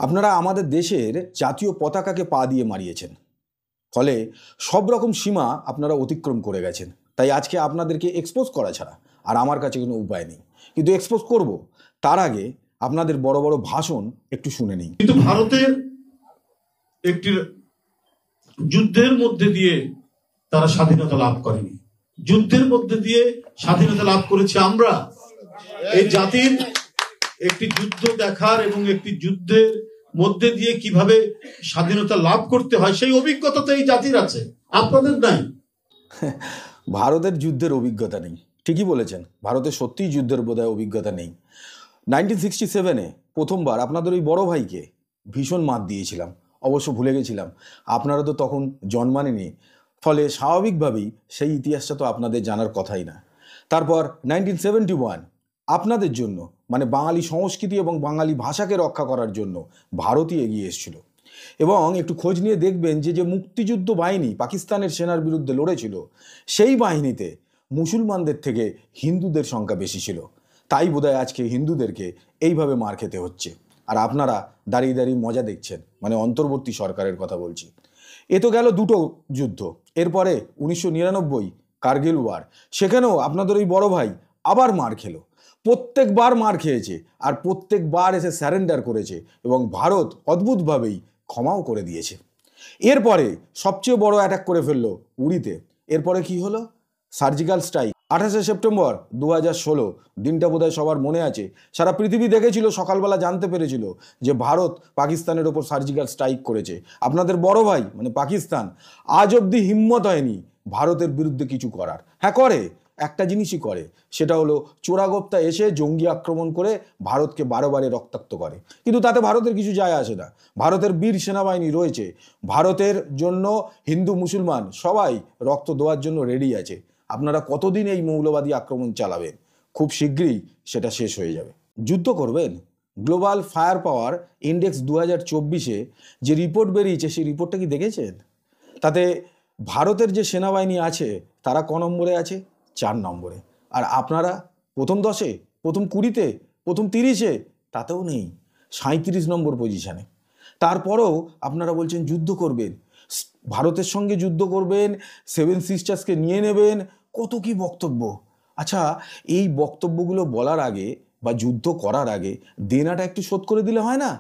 আপনারা আমাদের দেশের জাতীয় পতাকাকে পা দিয়ে মারিয়েছেন, ফলে সব রকম সীমা আপনারা অতিক্রম করে গেছেন। তাই আজকে আপনাদেরকে এক্সপোজ করা ছাড়া আর আমার কাছে কোনো উপায় নেই, কিন্তু এক্সপোজ করব। তার আগে আপনাদের বড় বড় ভাষণ একটু শুনে নিই। কিন্তু ভারতের একটি যুদ্ধের মধ্যে দিয়ে তারা স্বাধীনতা লাভ করেনি, যুদ্ধের মধ্যে দিয়ে স্বাধীনতা লাভ করেছে আমরা। এই জাতির একটি যুদ্ধ দেখার এবং একটি যুদ্ধের মধ্যে দিয়ে কিভাবে স্বাধীনতা লাভ করতে হয় সেই অভিজ্ঞতা তো এই জাতির আছে, আপনাদের নাই। ভারতের যুদ্ধের অভিজ্ঞতা নেই, ঠিকই বলেছেন। ভারতের সত্যিই যুদ্ধের বোধহয় অভিজ্ঞতা নেই। 1967-এ প্রথমবার আপনাদের ওই বড় ভাইকে ভীষণ মাত দিয়েছিলাম, অবশ্য ভুলে গেছিলাম আপনারা তো তখন জন্মাননি, ফলে স্বাভাবিকভাবেই সেই ইতিহাসটা তো আপনাদের জানার কথাই না। তারপর 1971 আপনাদের জন্য, মানে বাঙালি সংস্কৃতি এবং বাঙালি ভাষাকে রক্ষা করার জন্য ভারতই এগিয়ে এসেছিল। এবং একটু খোঁজ নিয়ে দেখবেন যে মুক্তিযুদ্ধ বাহিনী পাকিস্তানের সেনার বিরুদ্ধে লড়েছিল, সেই বাহিনীতে মুসলমানদের থেকে হিন্দুদের সংখ্যা বেশি ছিল। তাই বোধহয় আজকে হিন্দুদেরকে এইভাবে মার খেতে হচ্ছে, আর আপনারা দাঁড়িয়ে দাঁড়িয়ে মজা দেখছেন। মানে অন্তর্বর্তী সরকারের কথা বলছি। এ তো গেল দুটো যুদ্ধ। এরপরে 1999 কার্গিল ওয়ার, সেখানেও আপনাদের ওই বড় ভাই আবার মার খেলো। প্রত্যেকবার মার খেয়েছে আর প্রত্যেকবার এসে স্যারেন্ডার করেছে, এবং ভারত অদ্ভুতভাবেই ক্ষমাও করে দিয়েছে। এরপরে সবচেয়ে বড় অ্যাটাক করে ফেললো উড়িতে। এরপরে কি হলো? Surgical strike. 28শে সেপ্টেম্বর 2016, দিনটা বোধহয় সবার মনে আছে। সারা পৃথিবী দেখেছিল, সকালবেলা জানতে পেরেছিল যে ভারত পাকিস্তানের ওপর সার্জিক্যাল স্ট্রাইক করেছে। আপনাদের বড় ভাই মানে পাকিস্তান আজ অবধি হিম্মত হয়নি ভারতের বিরুদ্ধে কিছু করার। হ্যাঁ করে, একটা জিনিসই করে, সেটা হলো চোরাগোপ্তা এসে জঙ্গি আক্রমণ করে ভারতকে বারে রক্তাক্ত করে। কিন্তু তাতে ভারতের কিছু যায় আসে না। ভারতের বীর সেনাবাহিনী রয়েছে, ভারতের জন্য হিন্দু মুসলমান সবাই রক্ত দেওয়ার জন্য রেডি আছে। আপনারা কতদিন এই মৌলবাদী আক্রমণ চালাবেন? খুব শীঘ্রই সেটা শেষ হয়ে যাবে। যুদ্ধ করবেন? গ্লোবাল ফায়ার পাওয়ার ইন্ডেক্স 2024-এ যে রিপোর্ট বেরিয়েছে, সেই রিপোর্টটা কি দেখেছেন? তাতে ভারতের যে সেনাবাহিনী আছে তারা ক নম্বরে আছে? 4 নম্বরে। আর আপনারা প্রথম 10-এ, প্রথম 20-তে, প্রথম 30-এ, তাতেও নেই, 37 নম্বর পজিশানে। তারপরেও আপনারা বলছেন যুদ্ধ করবেন, ভারতের সঙ্গে যুদ্ধ করবেন, 7 সিস্টার্সকে নিয়ে নেবেন, কত কি বক্তব্য। আচ্ছা, এই বক্তব্যগুলো বলার আগে বা যুদ্ধ করার আগে দেনাটা একটু শোধ করে দিলে হয় না?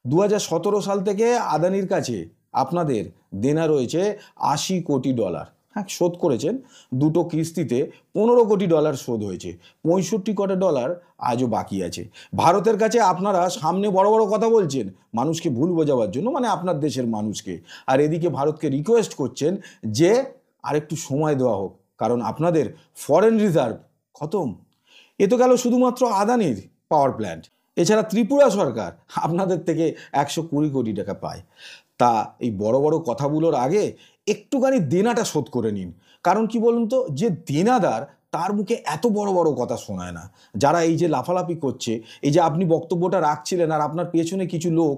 2017 সাল থেকে আদানির কাছে আপনাদের দেনা রয়েছে $80 কোটি। হ্যাঁ, শোধ করেছেন। দুটো কিস্তিতে $15 কোটি শোধ হয়েছে। $65 কোটি আজও বাকি আছে ভারতের কাছে। আপনারা সামনে বড় বড় কথা বলছেন মানুষকে ভুল বোঝাবার জন্য, মানে আপনার দেশের মানুষকে, আর এদিকে ভারতকে রিকোয়েস্ট করছেন যে আরেকটু সময় দেওয়া হোক, কারণ আপনাদের ফরেন রিজার্ভ খতম। এ তো গেল শুধুমাত্র আদানির পাওয়ার প্ল্যান্ট। এছাড়া ত্রিপুরা সরকার আপনাদের থেকে $120 কোটি পায়। তা এই বড় বড় কথাগুলোর আগে একটুখানি দেনাটা শোধ করে নিন। কারণ কি বলুন তো, যে দেনাদার তার মুখে এত বড় বড় কথা শোনায় না। যারা এই যে লাফালাফি করছে, এই যে আপনি বক্তব্যটা রাখছিলেন আর আপনার পেছনে কিছু লোক,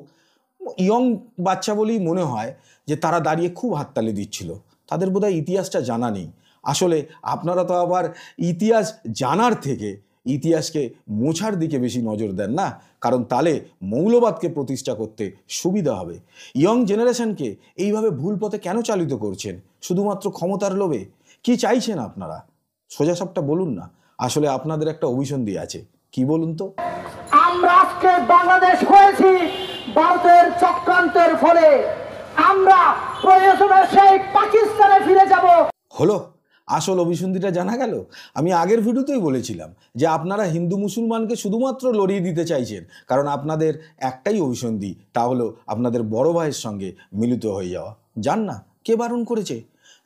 ইয়ং বাচ্চা বলেই মনে হয়, যে তারা দাঁড়িয়ে খুব হাততালি দিচ্ছিল, তাদের বোধহয় ইতিহাসটা জানা নেই। আসলে আপনারা তো আবার ইতিহাস জানার থেকে ইতিহাসকে মোছার দিকে বেশি নজর দেন না, কারণ তাহলে মৌলবাদকে প্রতিষ্ঠা করতে সুবিধা হবে। ইয়ং জেনারেশনকে এইভাবে ভুল পথে কেন চালিত করছেন? শুধুমাত্র ক্ষমতার লোভে? কি চাইছেন আপনারা? সোজাসাপটা বলুন না। আসলে আপনাদের একটা অভিসন্ধি আছে, কি বলুন তো? আমরা আজকে বাংলাদেশ হয়েছি ভারতের চক্রান্তের ফলে। আমরা প্রয়োজনে সেই পাকিস্তানে ফিরে যাব। হলো, আসল অভিসন্ধিটা জানা গেল। আমি আগের ভিডিওতেই বলেছিলাম যে আপনারা হিন্দু মুসলমানকে শুধুমাত্র লড়িয়ে দিতে চাইছেন, কারণ আপনাদের একটাই অভিসন্ধি, তা হলো আপনাদের বড় ভাইয়ের সঙ্গে মিলিত হয়ে যাওয়া। যান না, কে বারণ করেছে?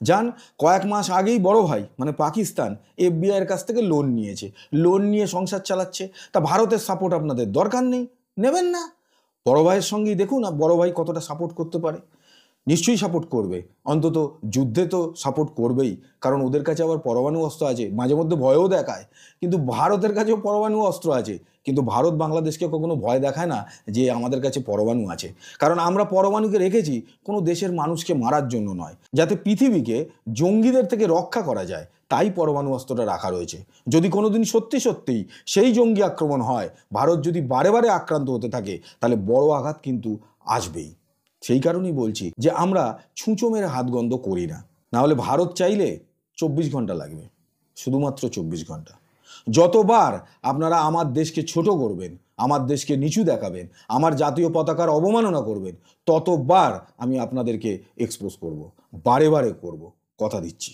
যান। কয়েক মাস আগেই বড় ভাই মানে পাকিস্তান FBI-এর কাছ থেকে লোন নিয়েছে, লোন নিয়ে সংসার চালাচ্ছে। তা ভারতের সাপোর্ট আপনাদের দরকার নেই, নেবেন না। বড় ভাইয়ের সঙ্গেই দেখুন বড় ভাই কতটা সাপোর্ট করতে পারে। নিশ্চয়ই সাপোর্ট করবে, অন্তত যুদ্ধে তো সাপোর্ট করবেই, কারণ ওদের কাছে আবার পরমাণু অস্ত্র আছে, মাঝে মধ্যে ভয়ও দেখায়। কিন্তু ভারতের কাছেও পরমাণু অস্ত্র আছে, কিন্তু ভারত বাংলাদেশকে কখনো ভয় দেখায় না যে আমাদের কাছে পরমাণু আছে। কারণ আমরা পরমাণুকে রেখেছি কোনো দেশের মানুষকে মারার জন্য নয়, যাতে পৃথিবীকে জঙ্গিদের থেকে রক্ষা করা যায়, তাই পরমাণু অস্ত্রটা রাখা রয়েছে। যদি কোনোদিন সত্যি সত্যিই সেই জঙ্গি আক্রমণ হয়, ভারত যদি বারে বারে আক্রান্ত হতে থাকে, তাহলে বড় আঘাত কিন্তু আসবেই। সেই কারণেই বলছি যে আমরা ছুঁচো মেরে হাত গন্ধ করি না। নাহলে ভারত চাইলে 24 ঘন্টা লাগবে, শুধুমাত্র 24 ঘন্টা। যতবার আপনারা আমার দেশকে ছোট করবেন, আমার দেশকে নিচু দেখাবেন, আমার জাতীয় পতাকার অবমাননা করবেন, ততবার আমি আপনাদেরকে এক্সপোজ করব, বারে বারে করব, কথা দিচ্ছি।